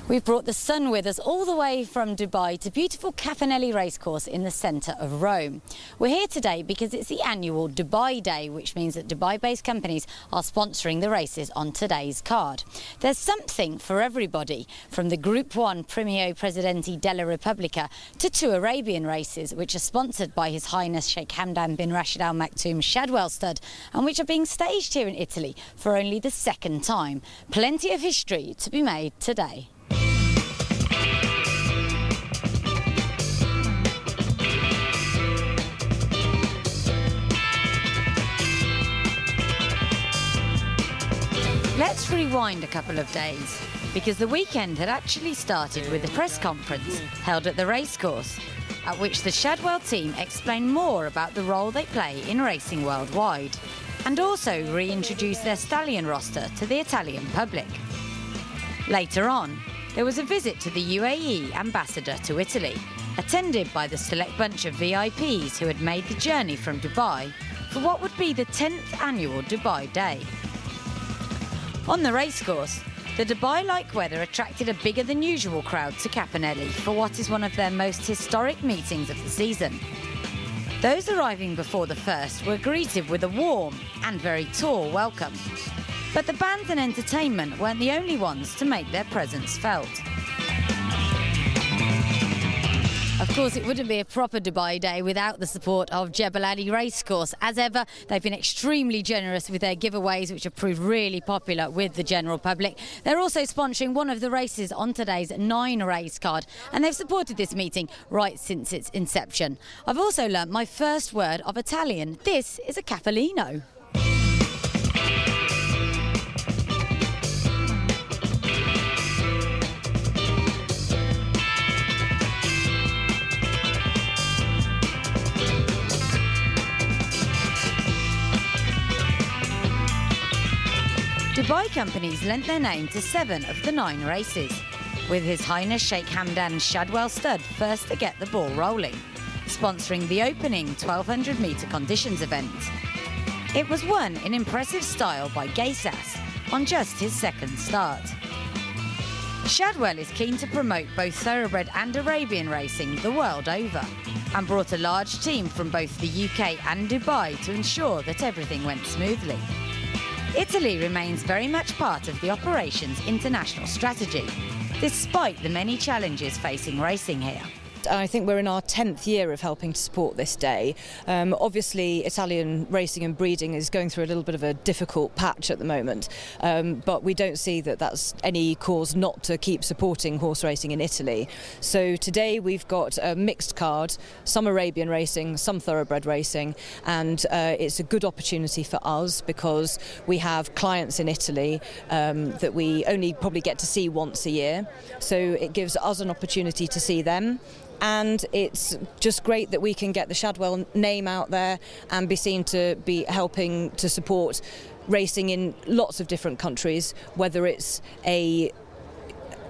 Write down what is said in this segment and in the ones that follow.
We've brought the sun with us all the way from Dubai to beautiful Capannelli racecourse in the centre of Rome. We're here today because it's the annual Dubai Day, which means that Dubai-based companies are sponsoring the races on today's card. There's something for everybody, from the Group 1 Premio Presidente della Repubblica to 2 Arabian races, which are sponsored by His Highness Sheikh Hamdan bin Rashid Al Maktoum Shadwell Stud, and which are being staged here in Italy for only the second time. Plenty of history to be made today. Let's rewind a couple of days, because the weekend had actually started with a press conference held at the racecourse, at which the Shadwell team explained more about the role they play in racing worldwide, and also reintroduced their stallion roster to the Italian public. Later on, there was a visit to the UAE ambassador to Italy, attended by the select bunch of VIPs who had made the journey from Dubai for what would be the 10th annual Dubai Day. On the racecourse, the Dubai-like weather attracted a bigger than usual crowd to Capannelli for what is one of their most historic meetings of the season. Those arriving before the first were greeted with a warm and very tall welcome. But the bands and entertainment weren't the only ones to make their presence felt. Of course, it wouldn't be a proper Dubai Day without the support of Jebel Ali Racecourse. As ever, they've been extremely generous with their giveaways, which have proved really popular with the general public. They're also sponsoring one of the races on today's 9 race card, and they've supported this meeting right since its inception. I've also learnt my first word of Italian. This is a capellino. Dubai companies lent their name to 7 of the 9 races, with His Highness Sheikh Hamdan Shadwell Stud first to get the ball rolling, sponsoring the opening 1200-metre conditions event. It was won in impressive style by Gaysas on just his second start. Shadwell is keen to promote both thoroughbred and Arabian racing the world over, and brought a large team from both the UK and Dubai to ensure that everything went smoothly. Italy remains very much part of the operation's international strategy, despite the many challenges facing racing here. I think we're in our 10th year of helping to support this day. Obviously, Italian racing and breeding is going through a little bit of a difficult patch at the moment, but we don't see that that's any cause not to keep supporting horse racing in Italy. So today we've got a mixed card, some Arabian racing, some thoroughbred racing, and it's a good opportunity for us because we have clients in Italy that we only probably get to see once a year. So it gives us an opportunity to see them. And it's just great that we can get the Shadwell name out there and be seen to be helping to support racing in lots of different countries, whether it's a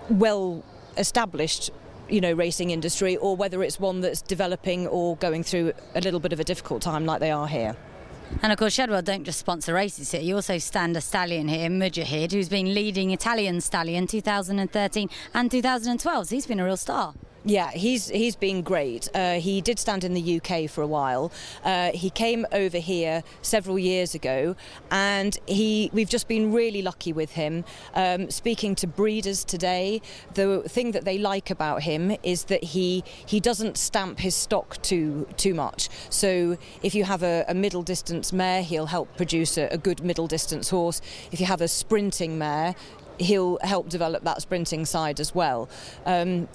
well-established racing industry or whether it's one that's developing or going through a little bit of a difficult time like they are here. And of course, Shadwell don't just sponsor races here, you also stand a stallion here, Mujahid, who's been leading Italian stallion 2013 and 2012, so he's been a real star. Yeah, he's been great. He did stand in the UK for a while. He came over here several years ago, and we've just been really lucky with him. Speaking to breeders today, the thing that they like about him is that he doesn't stamp his stock too much. So if you have a middle distance mare, he'll help produce a good middle distance horse. If you have a sprinting mare, he'll help develop that sprinting side as well.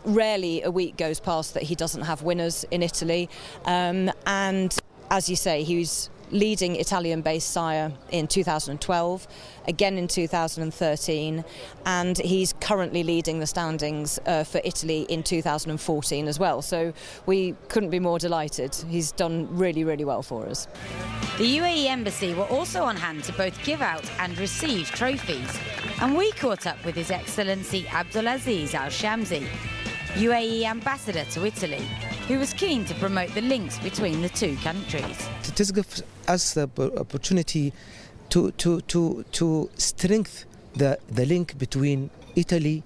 Rarely a week goes past that he doesn't have winners in Italy, and as you say, he's leading Italian-based sire in 2012, again in 2013, and he's currently leading the standings for Italy in 2014 as well. So we couldn't be more delighted. He's done really, really well for us. The UAE Embassy were also on hand to both give out and receive trophies, and we caught up with His Excellency Abdulaziz Al Shamsi, UAE Ambassador to Italy, who was keen to promote the links between the two countries. It gives us the opportunity to strengthen the link between Italy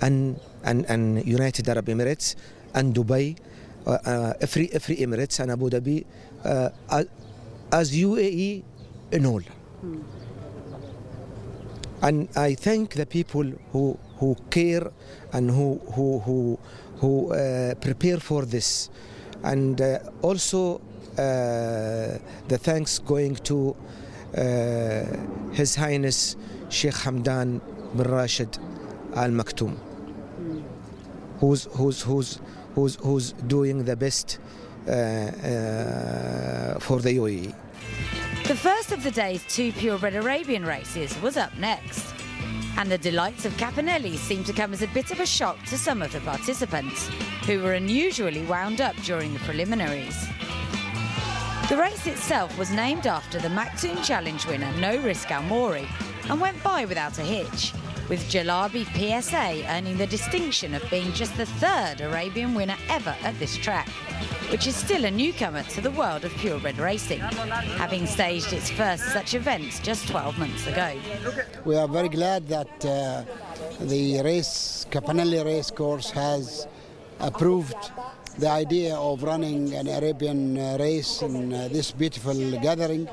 and United Arab Emirates and Dubai, every Emirates and Abu Dhabi, as UAE in all. And I thank the people who care and who prepare for this, and also the thanks going to His Highness Sheikh Hamdan bin Rashid Al Maktoum, who's doing the best for the UAE. The first of the day's 2 purebred Arabian races was up next, and the delights of Capannelli seemed to come as a bit of a shock to some of the participants, who were unusually wound up during the preliminaries. The race itself was named after the Maktoum Challenge winner No Risk Al Mori, and went by without a hitch, with Jalabi PSA earning the distinction of being just the 3rd Arabian winner ever at this track, which is still a newcomer to the world of purebred racing, having staged its first such events just 12 months ago. We are very glad that the Capannelli race course has approved the idea of running an Arabian race in this beautiful gathering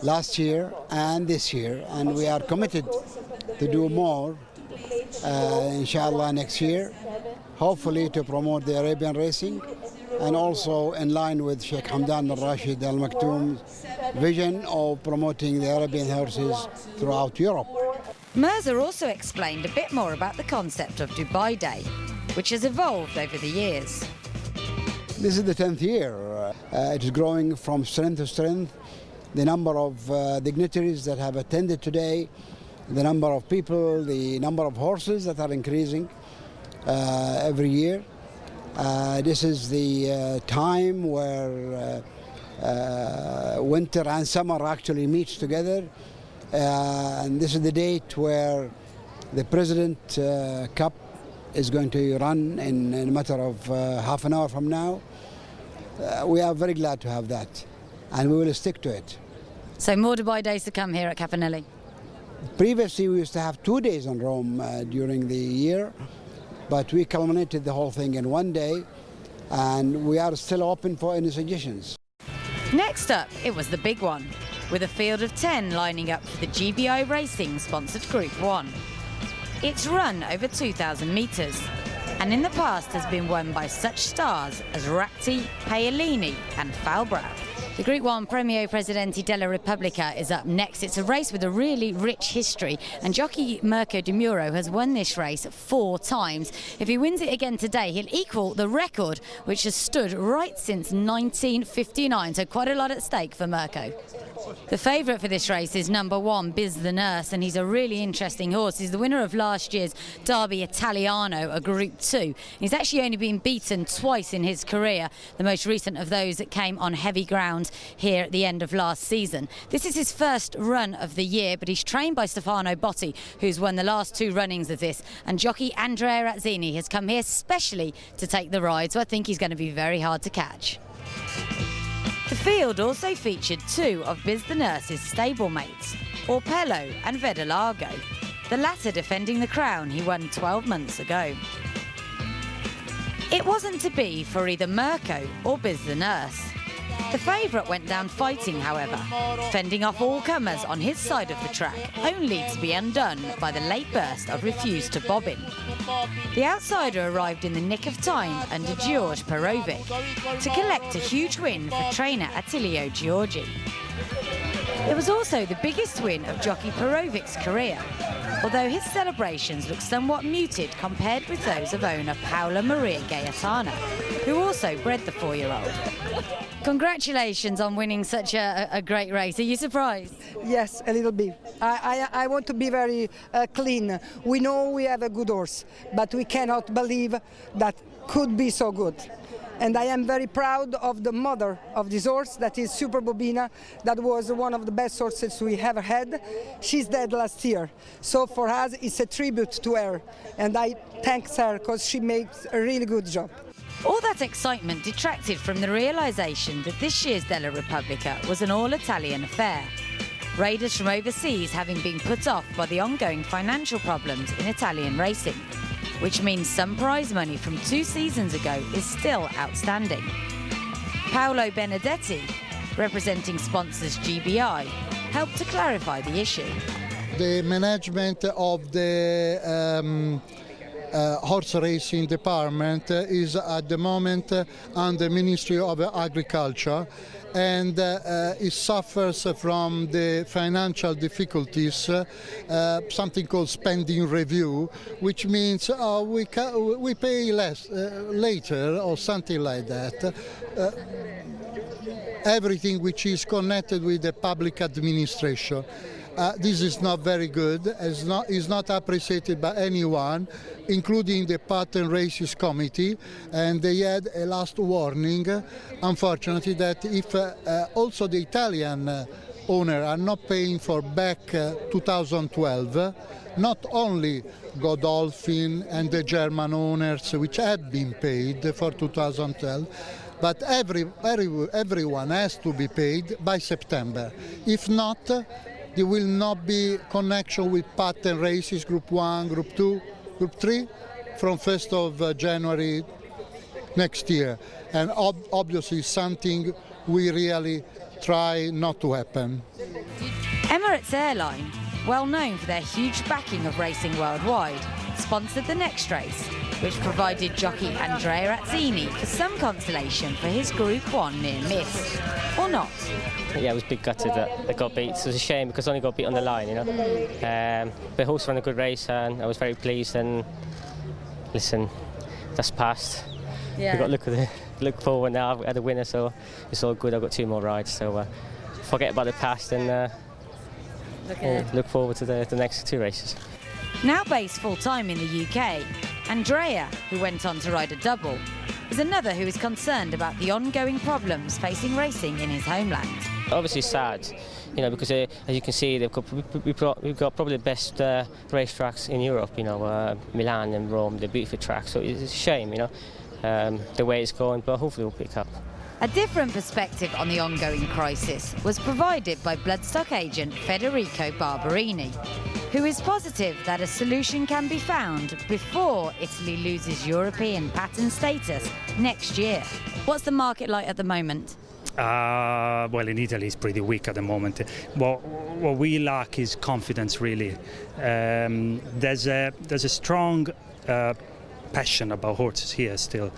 last year and this year, and we are committed to do more, inshallah, next year, hopefully to promote the Arabian racing, and also in line with Sheikh Hamdan bin Rashid Al Maktoum's vision of promoting the Arabian horses throughout Europe. Mirza also explained a bit more about the concept of Dubai Day, which has evolved over the years. This is the 10th year. It is growing from strength to strength. The number of dignitaries that have attended today, the number of people, the number of horses that are increasing every year. This is the time where winter and summer actually meet together. And this is the date where the President Cup is going to run in a matter of half an hour from now. We are very glad to have that, and we will stick to it. So more Dubai days to come here at Capannelli? Previously we used to have 2 days on Rome during the year, but we culminated the whole thing in 1 day, and we are still open for any suggestions. Next up, it was the big one, with a field of 10 lining up for the GBI Racing sponsored Group 1. It's run over 2,000 metres, and in the past has been won by such stars as Rakti, Paolini and Falbrow. The Group 1 Premio Presidente della Repubblica is up next. It's a race with a really rich history, and jockey Mirko De Muro has won this race 4 times. If he wins it again today, he'll equal the record, which has stood right since 1959, so quite a lot at stake for Mirko. The favourite for this race is number 1, Biz the Nurse, and he's a really interesting horse. He's the winner of last year's Derby Italiano, a Group 2. He's actually only been beaten twice in his career, the most recent of those that came on heavy ground here at the end of last season. This is his first run of the year, but he's trained by Stefano Botti, who's won the last 2 runnings of this, and jockey Andrea Razzini has come here specially to take the ride, so I think he's going to be very hard to catch. The field also featured 2 of Biz the Nurse's stablemates, Orpello and Vedalago, the latter defending the crown he won 12 months ago. It wasn't to be for either Mirko or Biz the Nurse. The favourite went down fighting, however, fending off all comers on his side of the track, only to be undone by the late burst of Refuse to Bobbin. The outsider arrived in the nick of time under George Perovic to collect a huge win for trainer Attilio Giorgi. It was also the biggest win of jockey Perovic's career, although his celebrations look somewhat muted compared with those of owner Paola Maria Gaetana, who also bred the 4-year-old. Congratulations on winning such a great race. Are you surprised? Yes, a little bit. I want to be very clean. We know we have a good horse, but we cannot believe that could be so good. And I am very proud of the mother of this horse, that is Super Bobina, that was one of the best horses we ever had. She's dead last year, so for us it's a tribute to her, and I thank her because she makes a really good job. All that excitement detracted from the realisation that this year's Della Repubblica was an all-Italian affair. Raiders from overseas having been put off by the ongoing financial problems in Italian racing. which means some prize money from 2 seasons ago is still outstanding. Paolo Benedetti, representing sponsors GBI, helped to clarify the issue. The management of the horse racing department is at the moment under Ministry of Agriculture, and it suffers from the financial difficulties, something called spending review, which means we pay less later or something like that. Everything which is connected with the public administration. This is not very good, is not appreciated by anyone, including the Patent Races Committee, and they had a last warning, unfortunately, that if also the Italian owner are not paying for back 2012, not only Godolphin and the German owners, which had been paid for 2012, but everyone has to be paid by September. If not, there will not be connection with patent races, Group 1, Group 2, Group 3, from 1st of January next year. And obviously something we really try not to happen. Emirates Airline, well known for their huge backing of racing worldwide, sponsored the next race, which provided jockey Andrea Azzini for some consolation for his Group 1 near miss. Or not. Yeah, I was a bit gutted that they got beat. It was a shame because I only got beat on the line, you know. The horse ran a good race and I was very pleased, and listen, that's past. Yeah. We've got to look forward now at the winner, so it's all good. I've got 2 more rides, so forget about the past and look forward to the next 2 races. Now based full-time in the UK, Andrea, who went on to ride a double, is another who is concerned about the ongoing problems facing racing in his homeland. Obviously sad, you know, because as you can see, we've got probably the best racetracks in Europe, you know, Milan and Rome, the beautiful tracks, so it's a shame, you know, the way it's going, but hopefully we'll pick up. A different perspective on the ongoing crisis was provided by bloodstock agent Federico Barberini, who is positive that a solution can be found before Italy loses European patent status next year. What's the market like at the moment? Well, in Italy it's pretty weak at the moment. What we lack is confidence, really. There's a strong passion about horses here still.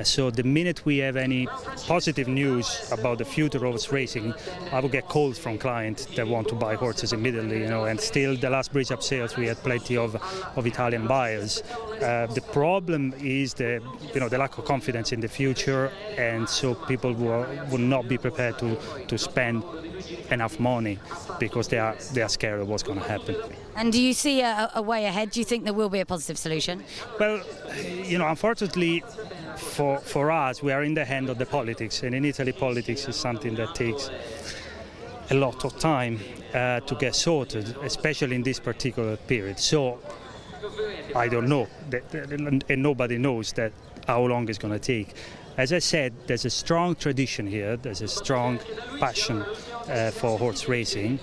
So the minute we have any positive news about the future of horse racing, I will get calls from clients that want to buy horses immediately, you know, and still the last bridge up sales we had plenty of Italian buyers. The problem is the lack of confidence in the future, and so people will not be prepared to spend enough money because they are scared of what's going to happen. And do you see a way ahead? Do you think there will be a positive solution? Well, you know, unfortunately for us, we are in the hand of the politics, and in Italy politics is something that takes a lot of time to get sorted, especially in this particular period. So I don't know, and nobody knows that how long it's going to take. As I said, there's a strong tradition here, there's a strong passion for horse racing.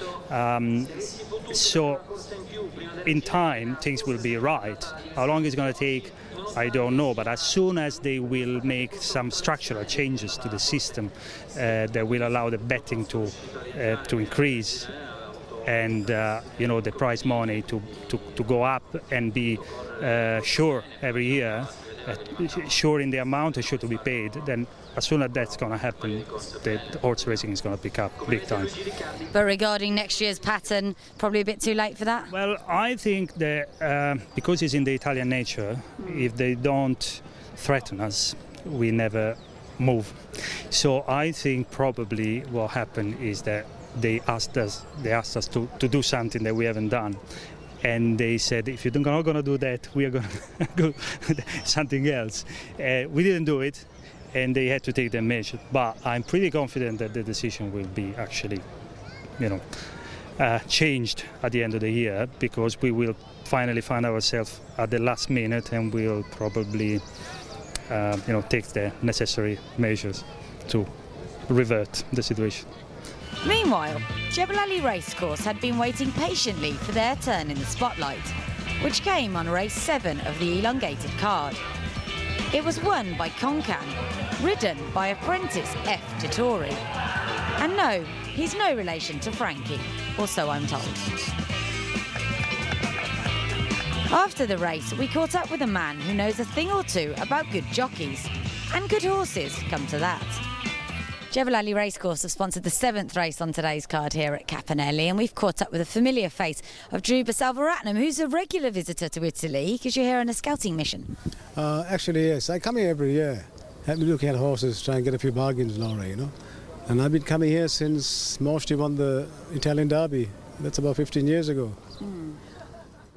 So in time, things will be right. How long it's going to take, I don't know, but as soon as they will make some structural changes to the system that will allow the betting to increase, and the prize money to go up and be sure every year, sure in the amount and sure to be paid, then as soon as that's going to happen, the horse racing is going to pick up big time. But regarding next year's pattern, probably a bit too late for that? Well, I think that because it's in the Italian nature, if they don't threaten us, we never move. So I think probably what happened is that they asked us to do something that we haven't done. And they said, if you're not going to do that, we are going to do something else. We didn't do it, and they had to take their measure. But I'm pretty confident that the decision will be actually, changed at the end of the year, because we will finally find ourselves at the last minute, and we'll probably, take the necessary measures to revert the situation. Meanwhile, Jebel Ali Racecourse had been waiting patiently for their turn in the spotlight. which came on race 7 of the elongated card. It was won by Concan, ridden by apprentice F. Dittori. And no, he's no relation to Frankie, or so I'm told. After the race, we caught up with a man who knows a thing or two about good jockeys. And good horses, come to that. Jebel Racecourse have sponsored the 7th race on today's card here at Capanelli, and we've caught up with a familiar face of Drew Basalvaratnam, who's a regular visitor to Italy because you're here on a scouting mission. Actually, yes. I come here every year. I've been looking at horses, trying to get a few bargains, Laura, you know. And I've been coming here since Moshti won the Italian Derby. That's about 15 years ago.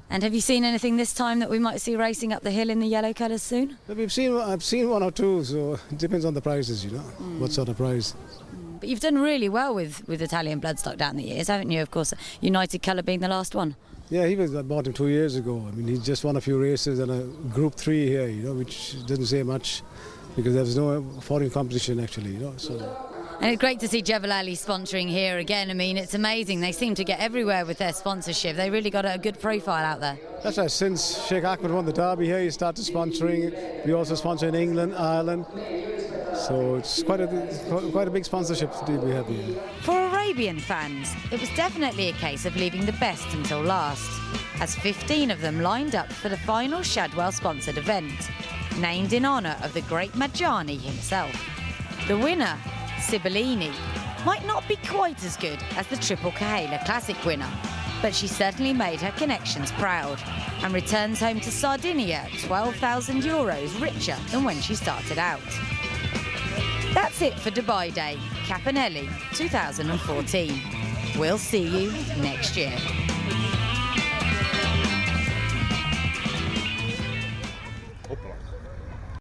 And have you seen anything this time that we might see racing up the hill in the yellow colours soon? I've seen one or two, so it depends on the prices, you know, what sort of price. But you've done really well with Italian bloodstock down the years, haven't you? Of course, United Colour being the last one. Yeah, I bought him 2 years ago. I mean, he just won a few races and a Group 3 here, you know, which doesn't say much because there's no foreign competition actually, you know. So. And it's great to see Jebel Ali sponsoring here again. I mean, it's amazing. They seem to get everywhere with their sponsorship. They really got a good profile out there. That's right. Since Sheikh Ahmed won the Derby here, he started sponsoring. We also sponsor in England, Ireland. So it's quite a big sponsorship deal we have here. For Arabian fans, it was definitely a case of leaving the best until last, as 15 of them lined up for the final Shadwell-sponsored event, named in honour of the great Majani himself. The winner, Sibillini, might not be quite as good as the Triple Kahela Classic winner, but she certainly made her connections proud and returns home to Sardinia €12,000 richer than when she started out. That's it for Dubai Day, Capanelli 2014. We'll see you next year.